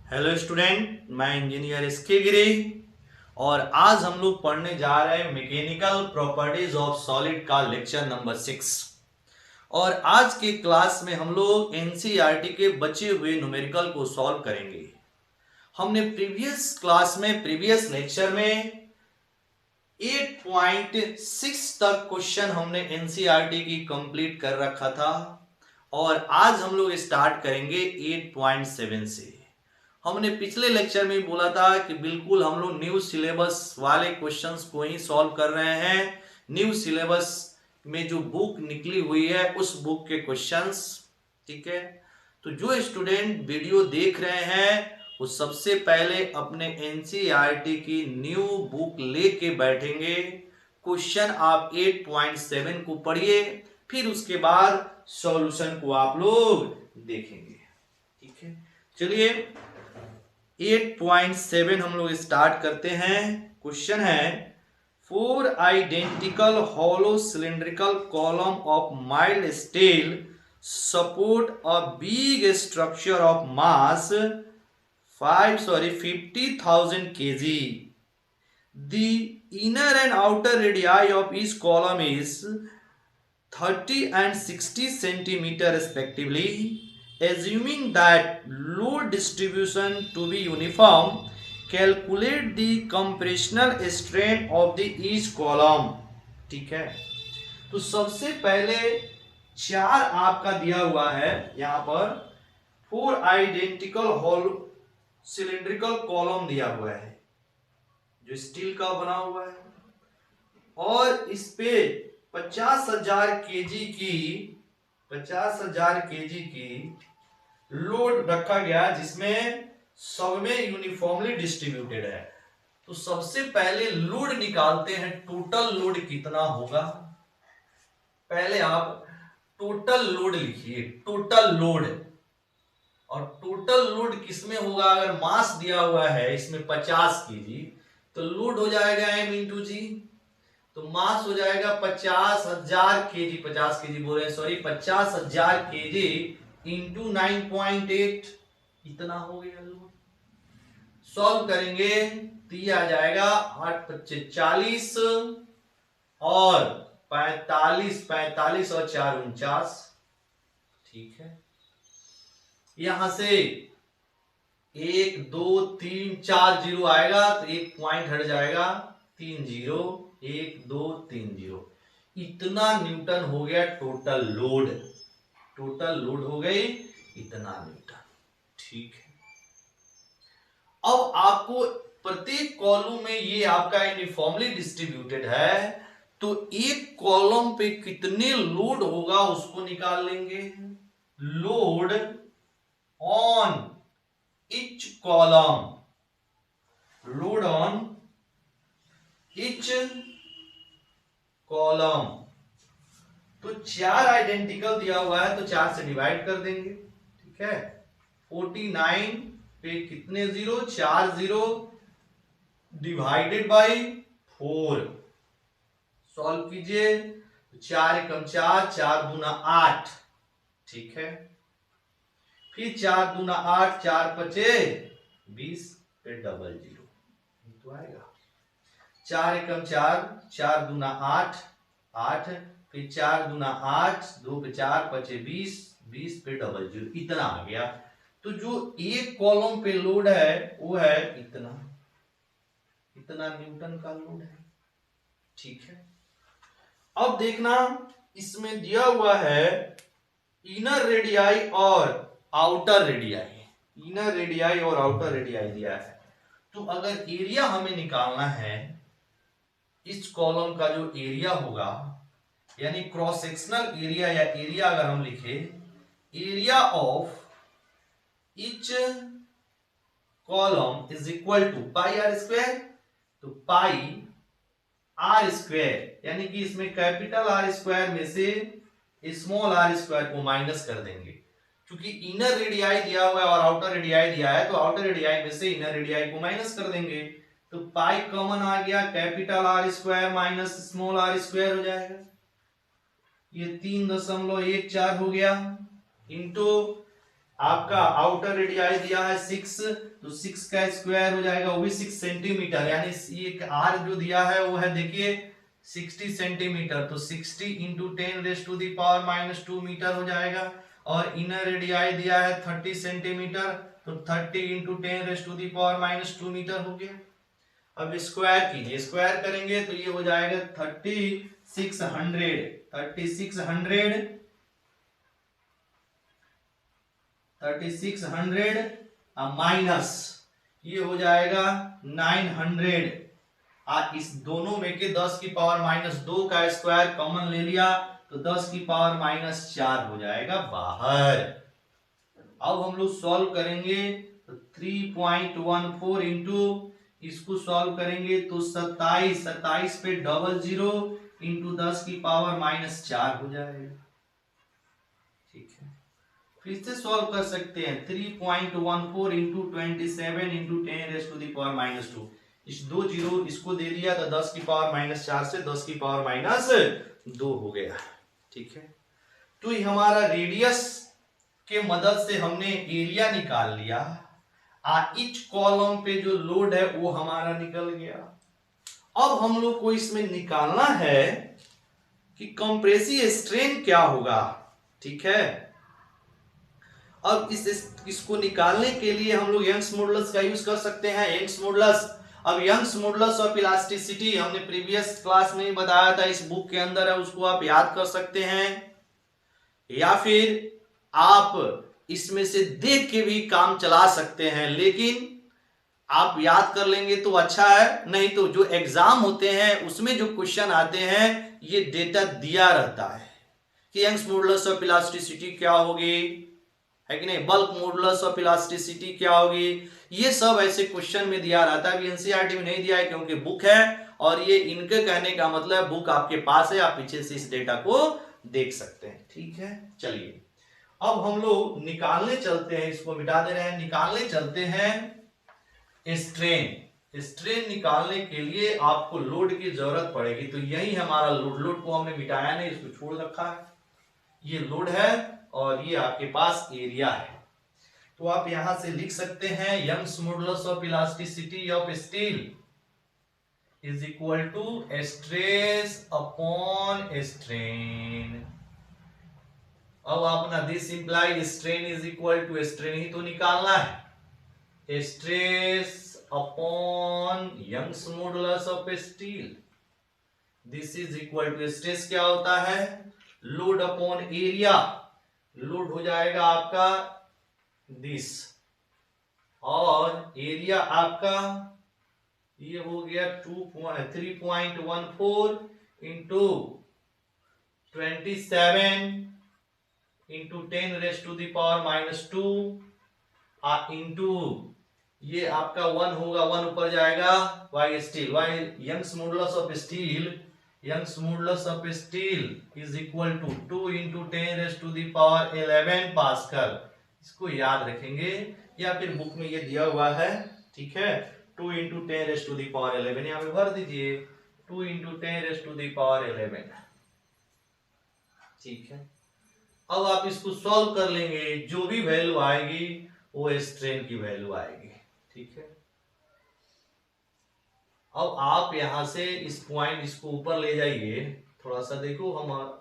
Hello student, मैं engineer SK गिरी और आज हम लोग पढ़ने जा रहे हैं मैकेनिकल प्रॉपर्टीज ऑफ सॉलिड का लेक्चर नंबर 6। और आज के क्लास में हम लोग एनसीईआरटी के बचे हुए न्यूमेरिकल को सॉल्व करेंगे। हमने प्रीवियस क्लास में प्रीवियस लेक्चर में 8.6 तक क्वेश्चन हमने एनसीईआरटी की कंप्लीट कर रखा था और आज हम लोग स्टार्ट करेंगे 8.7 से। हमने पिछले लेक्चर में बोला था कि बिल्कुल हम लोग न्यू सिलेबस वाले क्वेश्चंस को ही सॉल्व कर रहे हैं। न्यू सिलेबस में जो बुक निकली हुई है उस बुक के क्वेश्चंस, ठीक है। तो जो स्टूडेंट वीडियो देख रहे हैं वो सबसे पहले अपने एनसीईआरटी की न्यू बुक लेके बैठेंगे। क्वेश्चन आप 8.7 को पढ़िए, फिर उसके बाद सॉल्यूशन को आप लोग देखेंगे, ठीक है। चलिए 8.7 हम लोग स्टार्ट करते हैं। क्वेश्चन है, 4 identical hollow cylindrical column of mild steel support a big structure of mass 50,000 kg. The inner and outer radii of each column is 30 and 60 centimeter respectively. Assuming that load distribution to be uniform, calculate the compressional strain of the each column. ठीक है, तो सबसे पहले चार आपका दिया हुआ है यहां पर 4 आइडेंटिकल हॉलो सिलिंड्रिकल कॉलम दिया हुआ है जो स्टील का बना हुआ है और इस पे 50,000 केजी की लोड रखा गया जिसमें सब में यूनिफॉर्मली डिस्ट्रीब्यूटेड है। तो सबसे पहले लोड निकालते हैं, टोटल लोड कितना होगा। पहले आप टोटल लोड लिखिए, टोटल लोड। और टोटल लोड किसमें होगा, अगर मास दिया हुआ है इसमें 50 केजी तो लोड हो जाएगा m इंटू जी। तो मास हो जाएगा 50,000 केजी, 50 केजी बोल रहे हैं सॉरी, 50,000 केजी इंटू 9.8, इतना हो गया लोड। सॉल्व करेंगे तो ये आ जाएगा 8 × 5 = 40 और 45 और 4 = 49, ठीक है। यहां से 1 2 3 4 जीरो आएगा तो एक पॉइंट हट जाएगा, 3 0 1 2 3 0, इतना न्यूटन हो गया टोटल लोड। टोटल लोड हो गई इतना न्यूटन, ठीक है। अब आपको प्रत्येक कॉलम में ये आपका यूनिफॉर्मली डिस्ट्रीब्यूटेड है तो एक कॉलम पे कितने लोड होगा उसको निकाल लेंगे। Load on each column, load on each column। तो 4 आइडेंटिकल दिया हुआ है तो 4 से डिवाइड कर देंगे, ठीक है। 49 पे कितने zero, 4 zero divided by 4। Solve कीजिए, 4 × 4 4 दूना 8, ठीक है। फिर 4 दूना 8 4 पचे 20 पे डबल जीरो तो आएगा। 4 × 4 4 दूना 8 8, फिर 4 दूना 8 2 पे 4 पचे 20 20 पे डबल जीरो, इतना आ गया। तो जो एक कॉलम पे लोड है वो है इतना, इतना न्यूटन का लोड है, ठीक है। अब देखना इसमें दिया हुआ है इनर रेडियाई और आउटर रेडियाई, इनर रेडियाई और आउटर रेडियाई दिया है। तो अगर एरिया हमें निकालना है, इस कॉलम का जो एरिया होगा यानी क्रॉस सेक्शनल एरिया या एरिया अगर हम लिखे, area of each column is equal to pi r square. तो पाई आर स्क्वायर यानी कि इसमें कैपिटल आर स्क्वायर में से स्मॉल आर स्क्वायर को माइनस कर देंगे, क्योंकि इनर रेडियाई दिया हुआ है और आउटर रेडियाई दिया है तो आउटर रेडियाई में से इनर रेडियाई को माइनस कर देंगे। तो पाई कॉमन आ गया, capital r square minus small r square हो जाएगा, ये 3.14 हो गया, इंटू आपका आउटर रेडियाई दिया है 6, तो 6 का स्क्वायर हो जाएगा वो भी 6 सेंटीमीटर, यानी ये आर जो दिया है वो है देखिए 60 सेंटीमीटर, तो 60 इंटू 10⁻⁻² मीटर हो जाएगा। और इनर रेडियाई दिया है 30 सेंटीमीटर, तो 30 इंटू 10⁻⁻² मीटर हो गया। अब स्क्वायर कीजिए, स्क्वायर करेंगे तो ये हो जाएगा 3600 माइनस ये हो जाएगा 900। इस दोनों में के 10⁻⁻² का स्क्वायर कॉमन ले लिया तो 10⁻⁻4 हो जाएगा बाहर। अब हम लोग सॉल्व करेंगे तो 3.14 इंटू इसको सॉल्व करेंगे तो 27 पे 00 इंटू 10⁻⁻4 हो जाएगा। ठीक है, फिर से सॉल्व कर सकते हैं 3.14 इंटू 27 इंटू 10⁻²। इस 2 जीरो इसको दे दिया तो 10⁻⁻4 से 10⁻⁻2 हो गया। ठीक है, तो ये हमारा रेडियस के मदद से हमने एरिया निकाल लिया। इच कॉलम पे जो लोड है वो हमारा निकल गया। अब हम लोग को इसमें निकालना है कि कंप्रेसिव स्ट्रेन क्या होगा। ठीक है, अब इसको निकालने के लिए हम लोग यंग्स मॉडुलस का यूज कर सकते हैं। यंग्स मॉडुलस, अब यंग्स मॉडुलस ऑफ इलास्टिसिटी हमने प्रीवियस क्लास में बताया था, इस बुक के अंदर है, उसको आप याद कर सकते हैं या फिर आप इसमें से देख के भी काम चला सकते हैं, लेकिन आप याद कर लेंगे तो अच्छा है, नहीं तो जो एग्जाम होते हैं उसमें जो क्वेश्चन आते हैं ये डेटा दिया रहता है कि यंग्स मॉडुलस ऑफ इलास्टिसिटी क्या होगी, है कि नहीं, बल्क मॉडुलस ऑफ इलास्टिसिटी क्या होगी, ये सब ऐसे क्वेश्चन में दिया रहता है। एनसीईआरटी में नहीं दिया है क्योंकि बुक है, और ये इनके कहने का मतलब बुक आपके पास है, आप पीछे से इस डेटा को देख सकते हैं। ठीक है, चलिए अब हम लोग निकालने चलते हैं, इसको मिटा दे रहे हैं, निकालने चलते हैं स्ट्रेन। स्ट्रेन निकालने के लिए आपको लोड की जरूरत पड़ेगी, तो यही हमारा लोड को हमने मिटाया नहीं, इसको छोड़ रखा है। ये लोड है और ये आपके पास एरिया है, तो आप यहां से लिख सकते हैं Young's modulus of elasticity of steel is equal to stress upon strain. अब अपना this implies strain is equal to strain ही तो निकालना है, stress upon Young's modulus of steel, this is equal to stress क्या होता है, लोड अपॉन एरिया, लोड हो जाएगा आपका दिस, और एरिया आपका ये हो गया 3.14 इंटू 27 इंटू 10⁻⁻² इंटू ये आपका 1 होगा, 1 ऊपर जाएगा, Y steel, Y Young's modulus of steel, Young's modulus of steel is equal to 2 into 10⁻11 pascal. इसको याद रखेंगे या फिर बुक में ये दिया हुआ है। ठीक है, 2 इंटू 10⁻11 यहाँ पे भर दीजिए, 2 इंटू 10⁻11। ठीक है, अब आप इसको सॉल्व कर लेंगे, जो भी वैल्यू आएगी वो स्ट्रेन की वैल्यू आएगी। ठीक है, अब आप यहां से इस पॉइंट इसको ऊपर ले जाइए, थोड़ा सा देखो, हम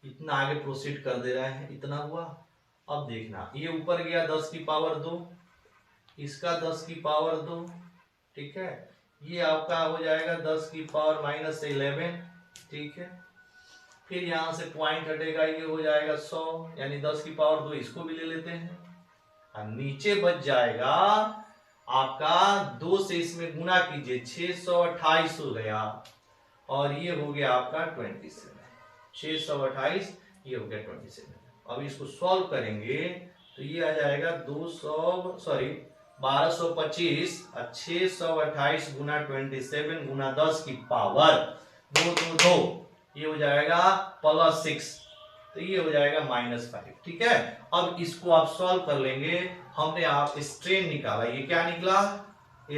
इतना आगे प्रोसीड कर दे रहे हैं, इतना हुआ। अब देखना ये ऊपर गया 10⁻2, इसका 10⁻2, ठीक है, ये आपका हो जाएगा 10⁻−11। ठीक है, फिर यहां से पॉइंट हटेगा, ये हो जाएगा 100, यानी 10⁻2 इसको भी ले लेते हैं, और नीचे बच जाएगा आपका 2 से इसमें गुना कीजिए, 628 हो गया, और ये हो गया आपका 27, 628 ये हो गया 27। अब इसको सॉल्व करेंगे तो ये आ जाएगा 1225 और 628 गुना 27 गुना 10 की पावर 2, ये हो जाएगा +6, तो ये हो जाएगा -5। ठीक है, अब इसको आप सॉल्व कर लेंगे। हमने आप स्ट्रेन निकाला, ये क्या निकला,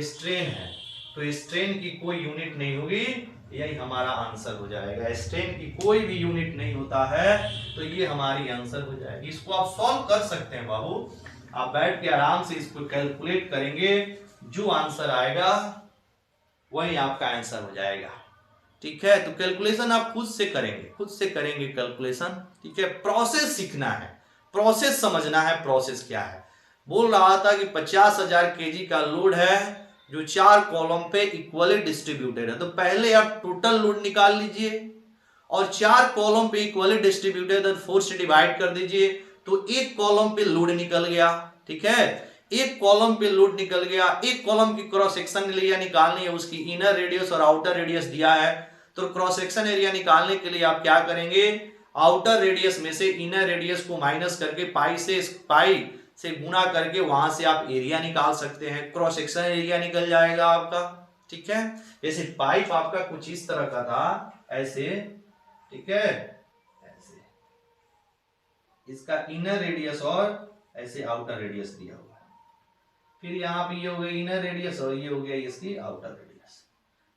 स्ट्रेन है, तो स्ट्रेन की कोई यूनिट नहीं होगी, यही हमारा आंसर हो जाएगा। स्ट्रेन की कोई भी यूनिट नहीं होता है, तो ये हमारी आंसर हो जाएगी। इसको आप सॉल्व कर सकते हैं बाबू, आप बैठ के आराम से इसको कैलकुलेट करेंगे, जो आंसर आएगा वही आपका आंसर हो जाएगा। ठीक है, तो कैलकुलेशन आप खुद से करेंगे कैलकुलेशन। ठीक है, प्रोसेस सीखना है, प्रोसेस समझना है, प्रोसेस क्या है। बोल रहा था कि 50,000 केजी का लोड है जो 4 कॉलम पे इक्वली डिस्ट्रीब्यूटेड है। तो पहले आप टोटल लोड निकाल लीजिए और 4 कॉलम पे इक्वली डिस्ट्रीब्यूटेड है, 4 से डिवाइड कर दीजिए, तो एक कॉलम पे लोड निकल गया। ठीक है, एक कॉलम पे लोड निकल गया। एक कॉलम की क्रॉस सेक्शन एरिया निकालनी है, उसकी इनर रेडियस और आउटर रेडियस दिया है। तो क्रॉस सेक्शन एरिया निकालने के लिए आप क्या करेंगे, आउटर रेडियस में से इनर रेडियस को माइनस करके पाई से गुना करके वहां से आप एरिया निकाल सकते हैं, क्रॉस सेक्शन एरिया निकल जाएगा आपका। ठीक है, जैसे पाइप आपका कुछ इस तरह का था, ऐसे। ठीक है, ऐसे इसका इनर रेडियस और ऐसे आउटर रेडियस दिया हुआ है। फिर यहाँ पे ये हो गया इनर रेडियस और ये हो गया इसकी आउटर रेडियस।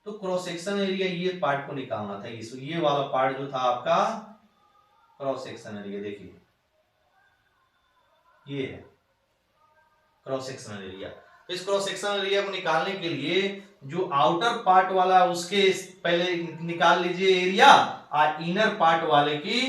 तो क्रॉस सेक्शन एरिया ये पार्ट को निकालना था, ये वाला पार्ट जो था आपका क्रॉस सेक्शन एरिया, देखिए ये है क्रॉस सेक्शनल एरिया। तो इस क्रॉस सेक्शनल एरिया को निकालने के लिए जो आउटर पार्ट वाला उसके पहले निकाल लीजिए एरिया, और इनर पार्ट वाले की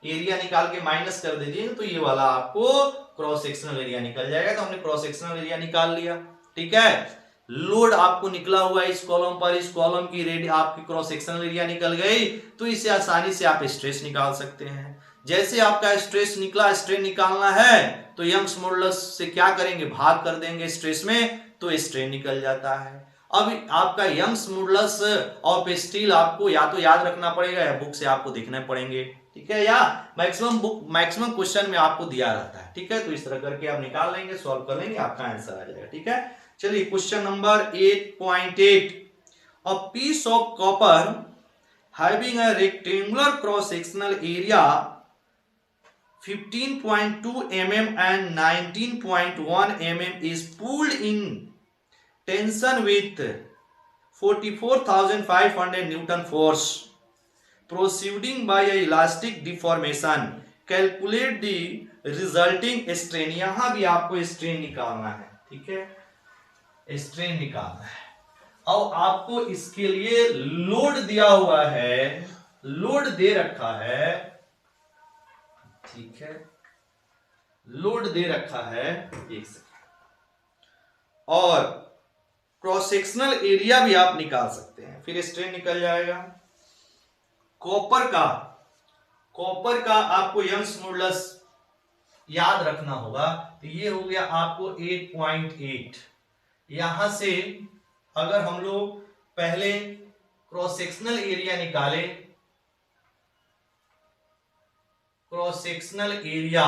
एरिया निकाल के माइनस कर दीजिए, तो ये वाला आपको क्रॉस सेक्शनल एरिया निकल जाएगा। तो हमने क्रॉस सेक्शनल एरिया निकाल लिया। ठीक है, लोड आपको निकला हुआ है इस कॉलम पर, इस कॉलम की रेड आपकी क्रॉस सेक्शनल एरिया निकल गई, तो इसे आसानी से आप स्ट्रेस निकाल सकते हैं। जैसे आपका स्ट्रेस निकला, स्ट्रेन निकालना है तो यंग्स मॉडुलस से क्या करेंगे, भाग कर देंगे स्ट्रेस में, तो स्ट्रेन निकल जाता है। अब आपका यंग्स मॉडुलस ऑफ स्टील आपको या तो याद रखना पड़ेगा या बुक से आपको देखने पड़ेंगे। ठीक है, या मैक्सिमम क्वेश्चन में आपको दिया रहता है। ठीक है, तो इस तरह करके आप निकाल लेंगे, सॉल्व कर लेंगे, आपका आंसर आ जाएगा। ठीक है, चलिए question number 8.8, a piece of copper having a rectangular cross sectional area 15.2 mm and 19.1 mm is pulled in tension with 44,500 Newton force proceeding by a elastic deformation. Calculate the resulting strain. यहां भी आपको strain निकालना है। ठीक है, strain निकालना है। अब आपको इसके लिए लोड दिया हुआ है, लोड दे रखा है। ठीक है, लोड दे रखा है, एक सेकंड, और क्रॉस सेक्शनल एरिया भी आप निकाल सकते हैं, फिर स्ट्रेन निकल जाएगा। कॉपर का आपको यंग्स मॉडुलस याद रखना होगा, तो ये हो गया आपको 8.8। यहां से अगर हम लोग पहले क्रॉस सेक्शनल एरिया निकाले, क्रॉस सेक्शनल एरिया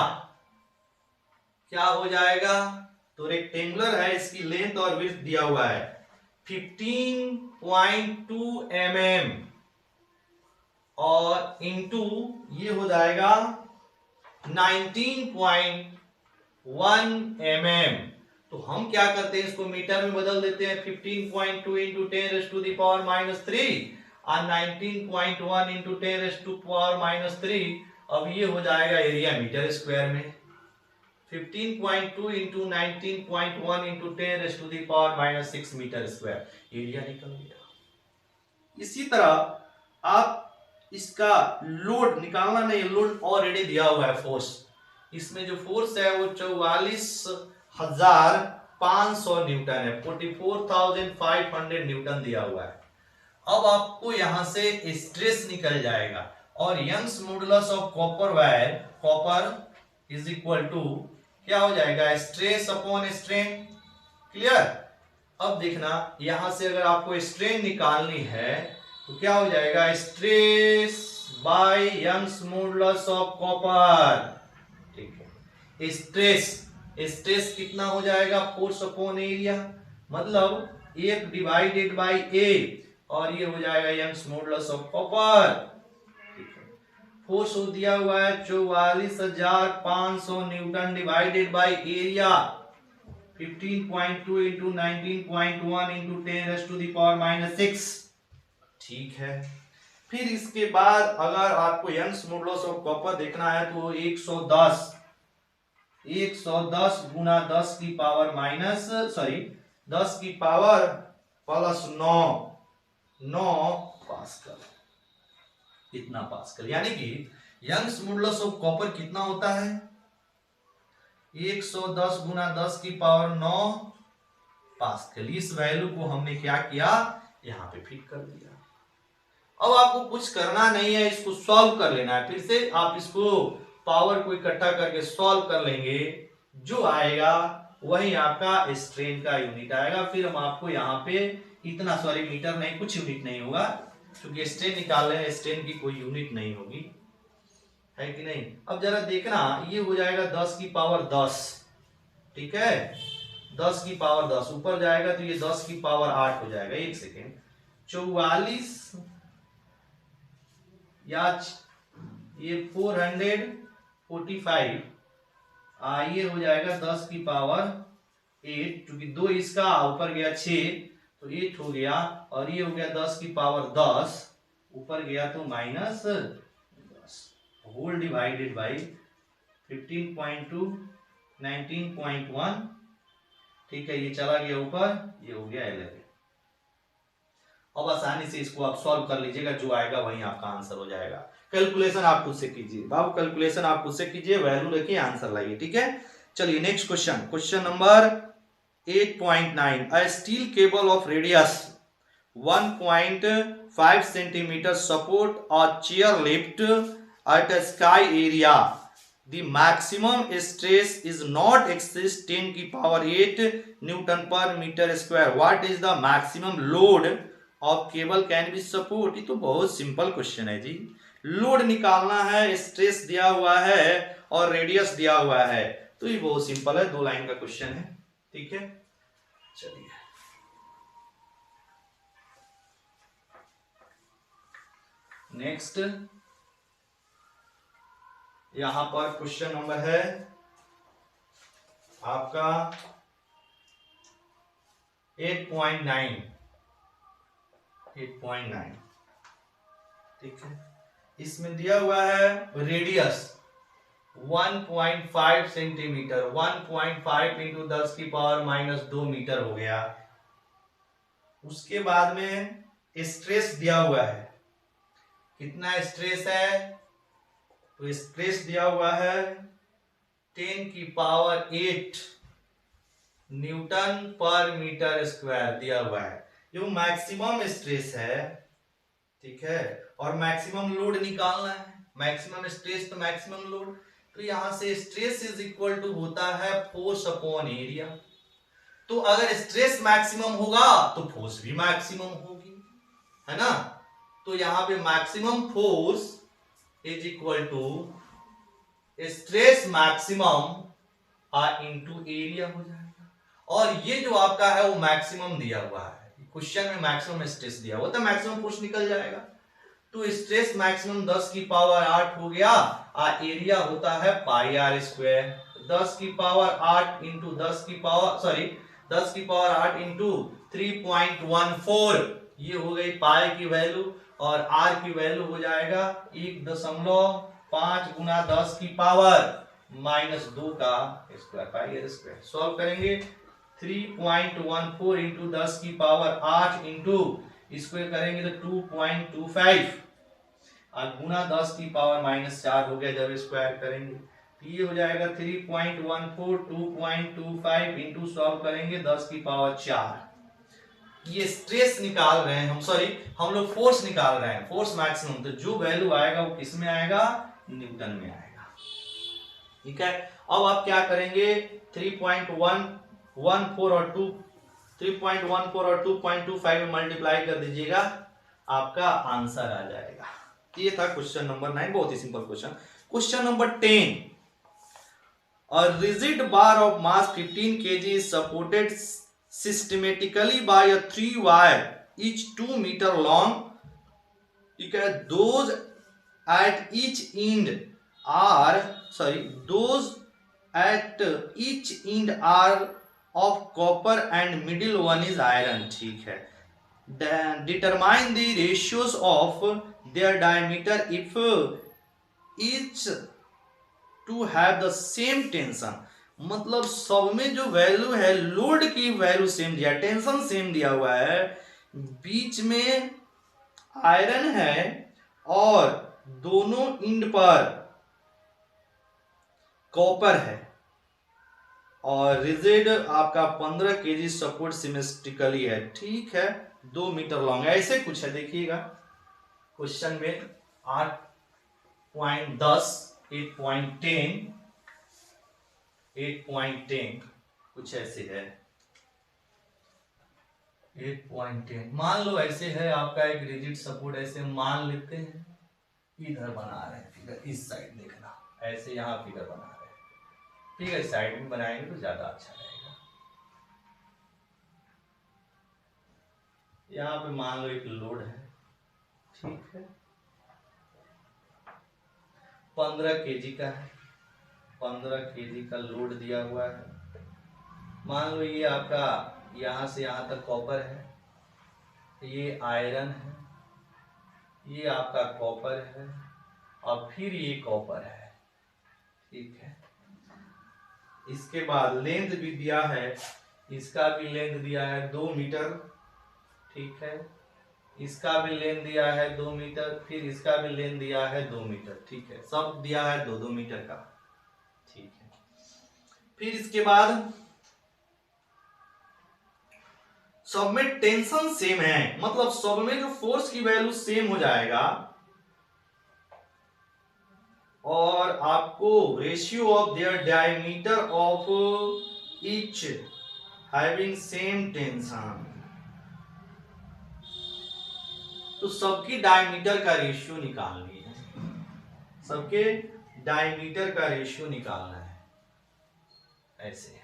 क्या हो जाएगा, तो रेक्टेंगुलर है, इसकी लेंथ और विड्थ दिया हुआ है 15.2 mm और इंटू ये हो जाएगा 19.1 mm। तो हम क्या करते हैं, इसको मीटर में बदल देते हैं, 15.2 इंटू 10⁻³ और 19.1 इंटू 10⁻³ अब ये हो जाएगा एरिया मीटर स्क्वायर में। 15.2 into 19.1 into 10⁻⁻6 metre square area निकल गया। इसी तरह आप इसका लोड निकालना नहीं, लोड ऑलरेडी दिया हुआ है, फोर्स, इसमें जो फोर्स है वो 44,500 न्यूटन है, 44,500 न्यूटन दिया हुआ है। अब आपको यहां से स्ट्रेस निकल जाएगा, और Young's modulus of copper wire, copper is equal to क्या हो जाएगा, स्ट्रेस अपॉन स्ट्रेन। क्लियर। अब देखना, यहां से अगर आपको स्ट्रेन निकालनी है तो क्या हो जाएगा, stress by Young's modulus of copper. ठीक है, स्ट्रेस कितना हो जाएगा, फोर्स अपॉन एरिया, मतलब 1 डिवाइडेड बाय ए, और ये हो जाएगा Young's modulus of copper. Force दिया हुआ है 44,500 newton divided by area 15.2 into 19.1 into 10⁻⁻6। ठीक है। फिर इसके बाद अगर आपको यंग्स मॉडुलस ऑफ कॉपर देखना है तो 110 गुना 10 की पावर माइनस 10 की पावर प्लस 9 पास्कल, इतना पास्कल। यानी कि यंग्स मॉडुलस ऑफ कॉपर कितना होता है? 110 गुना 10 की पावर 9 पास्कल। इस वैल्यू को हमने क्या किया, यहां पे फिट कर दिया। अब आपको कुछ करना नहीं है, इसको सॉल्व कर लेना है। फिर से आप इसको पावर को इकट्ठा करके सॉल्व कर लेंगे, जो आएगा वही आपका स्ट्रेन का यूनिट आएगा। फिर हम आपको यहाँ पे इतना मीटर नहीं, कुछ यूनिट नहीं होगा, क्योंकि स्ट्रेन निकाल रहे हैं, स्ट्रेन की कोई यूनिट नहीं होगी, है कि नहीं। अब जरा देखना, ये हो जाएगा 10 की पावर 10, ठीक है, 10 की पावर 10 ऊपर जाएगा तो ये 10 की पावर 8 हो जाएगा। एक सेकेंड, 44 या ये 445, ये हो जाएगा 10 की पावर 8, क्योंकि 2 इसका ऊपर गया 6 तो 8 हो गया, और ये हो गया 10 की पावर 10 ऊपर गया तो माइनस 10 होल डिवाइडेड बाई 15.2 19.1, ठीक है, ये चला गया ऊपर, ये हो गया 11। अब आसानी से इसको आप सॉल्व कर लीजिएगा, जो आएगा वही आपका आंसर हो जाएगा। कैलकुलेशन आप खुद से कीजिए बाबू, कैलकुलेशन आप खुद से कीजिए, वैल्यू रखिए, आंसर लाइए, ठीक है। चलिए next question, question number 8.9, a steel cable of radius 1.5 centimetre support a chair lift at a sky area. The maximum stress is not exceeds 10 की पावर 8 न्यूटन पर metre square. What is the maximum load of cable can be support? ये तो बहुत simple question है जी। Load निकालना है, stress दिया हुआ है और रेडियस दिया हुआ है, तो ये बहुत सिंपल है, 2 लाइन का क्वेश्चन है, ठीक है। चलिए नेक्स्ट, यहां पर क्वेश्चन नंबर है आपका 8.9, ठीक है। इसमें दिया हुआ है रेडियस 1.5 सेंटीमीटर, 1.5 इंटू 10 की पावर माइनस 2 मीटर हो गया। उसके बाद में स्ट्रेस दिया हुआ है, कितना स्ट्रेस है, तो स्ट्रेस दिया हुआ है 10 की पावर 8 न्यूटन पर मीटर स्क्वायर दिया हुआ है। ये मैक्सिमम स्ट्रेस है, ठीक है, और मैक्सिमम लोड निकालना है, मैक्सिमम स्ट्रेस तो मैक्सिमम लोड, तो यहां से स्ट्रेस इज इक्वल टू होता है फोर्स अपॉन एरिया। तो अगर स्ट्रेस मैक्सिमम होगा तो फोर्स भी मैक्सिमम होगी, है ना। तो यहां पे maximum force is equal to stress maximum into area हो जाएगा। और ये जो आपका है वो मैक्सिमम दिया हुआ है, क्वेश्चन में मैक्सिमम स्ट्रेस दिया हुआ, तो मैक्सिमम फोर्स निकल जाएगा। तो स्ट्रेस मैक्सिमम 10 की पावर 8 हो गया, एरिया होता है पाई आर स्क्वायर, 10 की पावर 8 इंटू 10 की पावर 8 इंटू 3.14, ये हो गई पाई की वैल्यू, और आर की वैल्यू हो जाएगा 1.5 गुना 10 की पावर माइनस 2 का square, pi r square. Solve करेंगे 3.14 इंटू 10 की पावर 8 इंटू स्क्वायर करेंगे तो 2.25 और गुना 10 की पावर माइनस 4 हो गया, जब स्क्वायर करेंगे तो ये हो जाएगा 3.14 2.25 इंटू सॉल्व करेंगे 10 की पावर 4। ये स्ट्रेस निकाल रहे हैं हम लोग फोर्स निकाल रहे हैं, फोर्स मैक्सिमम, तो जो वैल्यू आएगा वो किस में आएगा, न्यूटन में आएगा, ठीक है। अब आप क्या करेंगे 3.14 और 2.25 में मल्टीप्लाई कर दीजिएगा, आपका आंसर आ जाएगा। ये था क्वेश्चन नंबर 9, बहुत ही simple question. Question number 10, a rigid bar of mass 15 kg is supported systematically by a 3 wire each 2 meter long, those at each end are of copper and middle one is iron, ठीक है। determine the ratios of their diameter if each to have the same tension. मतलब सब में जो value है load की value same दिया, tension same दिया हुआ है, बीच में आयरन है और दोनों इंड पर कॉपर है और रिजिड आपका 15 केजी सपोर्ट सिमेट्रिकली है। ठीक है, 2 मीटर लॉन्ग ऐसे कुछ है। देखिएगा क्वेश्चन में 8.10 8.10 8.10 कुछ ऐसे है। 8.10 मान लो ऐसे है आपका एक रिजिड सपोर्ट, ऐसे मान लेते हैं, इधर बना रहे हैं फिगर, इस साइड देखना, ऐसे यहां फिगर बना रहे हैं। ठीक है, साइड में बनाएंगे तो ज्यादा अच्छा रहेगा। यहां पे मान लो एक लोड है, ठीक है, 15 केजी का है, 15 केजी का लोड दिया हुआ है। मान लो ये आपका यहां से यहां तक कॉपर है, ये आयरन है, ये आपका कॉपर है और फिर ये कॉपर है। ठीक है, इसके बाद लेंथ भी दिया है, इसका भी लेंथ दिया है 2 मीटर। ठीक है, इसका भी लेंथ दिया है 2 मीटर, फिर इसका भी लेंथ दिया है 2 मीटर। ठीक है, सब दिया है 2-2 मीटर का। ठीक है, फिर इसके बाद सब में टेंशन सेम है, मतलब सब में जो फोर्स की वैल्यू सेम हो जाएगा और आपको ratio of their diameter of each having same tension, तो सबकी डायमीटर का रेशियो निकालनी है, सबके डायमीटर का रेशियो निकालना है। ऐसे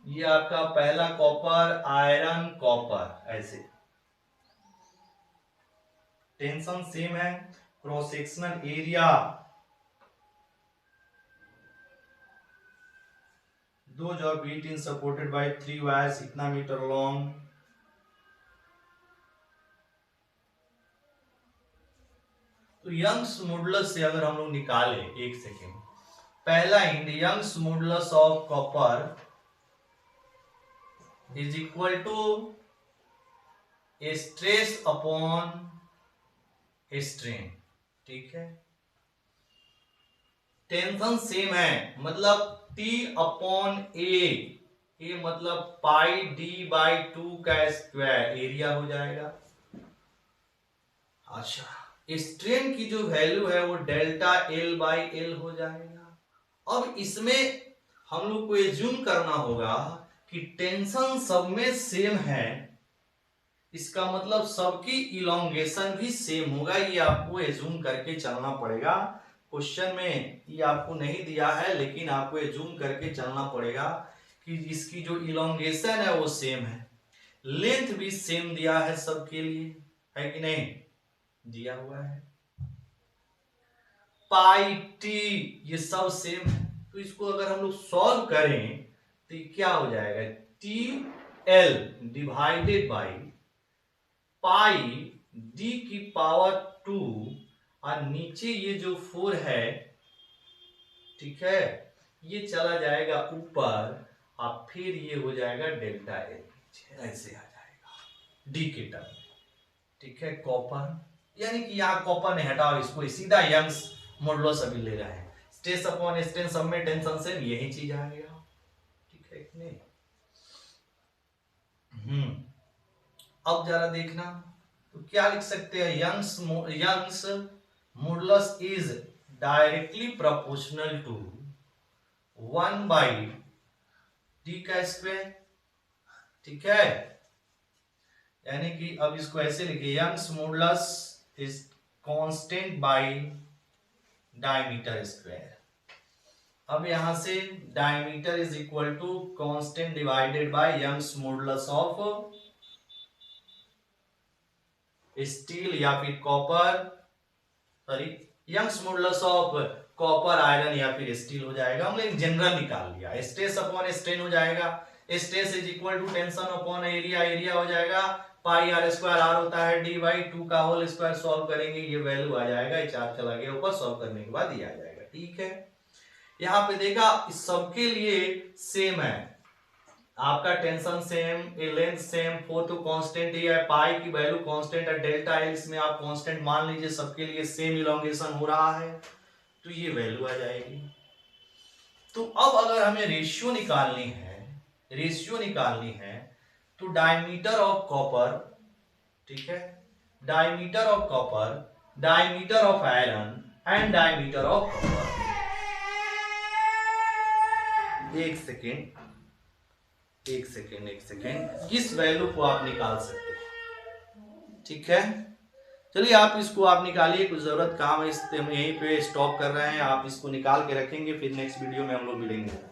ये आपका पहला कॉपर, आयरन, कॉपर, ऐसे टेंशन सेम है। क्रॉस सेक्शनल एरिया 2 जॉब 18 सपोर्टेड बाय 3 वायर्स, इतना मीटर लॉन्ग। तो यंग्स मॉडुलस से अगर हम लोग निकाले, एक सेकेंड, पहला इंड Young's modulus of copper is equal to stress upon strain. ठीक है, टेंशन सेम है, मतलब T अपॉन ए मतलब पाई डी बाई 2 का स्क्वायर एरिया हो जाएगा। अच्छा, स्ट्रेन की जो वैल्यू है वो डेल्टा एल बाई एल हो जाएगा। अब इसमें हम लोग को एज्यूम करना होगा कि टेंशन सब में सेम है, इसका मतलब सबकी इलोंगेशन भी सेम होगा। ये आपको एज्यूम करके चलना पड़ेगा। क्वेश्चन में ये आपको नहीं दिया है, लेकिन आपको एज्यूम करके चलना पड़ेगा कि इसकी जो इलोंगेशन है वो सेम है, लेंथ भी सेम दिया है सबके लिए, है कि नहीं, दिया हुआ है। पाई टी ये सब सेम है, तो इसको अगर हम लोग सॉल्व करें तो क्या हो जाएगा, T L divided by pi D की पावर 2 और नीचे ये जो 4 है, ठीक है, ये चला जाएगा ऊपर और फिर ये हो जाएगा डेल्टा एल, ऐसे आ जाएगा डी के टर्म। ठीक है, कॉपर, यानी कि यहां कॉपर ने हटाओ, इसको सीधा यंग्स मॉडुलस अभी ले रहे हैं, स्ट्रेस अपॉन स्ट्रेन सब में टेंशन से यही चीज आ गया। ठीक है कि नहीं? अब जरा देखना, तो क्या लिख सकते हैं, Young's modulus is directly proportional to 1 by D का स्क्वायर। ठीक है, यानी कि अब इसको ऐसे लिखिए, Young's modulus is constant by diameter square. अब यहां से diameter is equal to constant divided by Young's modulus of steel या फिर copper, sorry Young's modulus of copper, iron या फिर स्टील हो जाएगा। हमने जनरल निकाल लिया, स्ट्रेस अपॉन स्ट्रेन हो जाएगा, stress is equal to tension upon area, area हो जाएगा पाई आर स्क्वायर आर होता है डी बाई 2 का होल स्क्वायर, सॉल्व करेंगे ये वैल्यू आ जाएगा, ये 4 चला गया ऊपर, सॉल्व करने के बाद ये आ जाएगा। ठीक है, यहाँ पे देखा इस सबके लिए सेम है, आपका टेंशन सेम, लेंथ सेम, 4 तो कांस्टेंट ही है, पाई की वैल्यू कांस्टेंट है, डेल्टा एल इसमें आप कांस्टेंट मान लीजिए, सबके लिए सेम इलोंगेशन हो रहा है, तो ये वैल्यू आ जाएगी। तो अब अगर हमें रेशियो निकालनी है तो डायमीटर ऑफ कॉपर, ठीक है, diameter of copper, diameter of iron and diameter of copper. एक सेकेंड, इस वैल्यू को आप निकाल सकते हैं। ठीक है, चलिए आप इसको आप निकालिए, कुछ जरूरत काम है, इस हम यहीं पे स्टॉप कर रहे हैं, आप इसको निकाल के रखेंगे, फिर नेक्स्ट वीडियो में हम लोग मिलेंगे।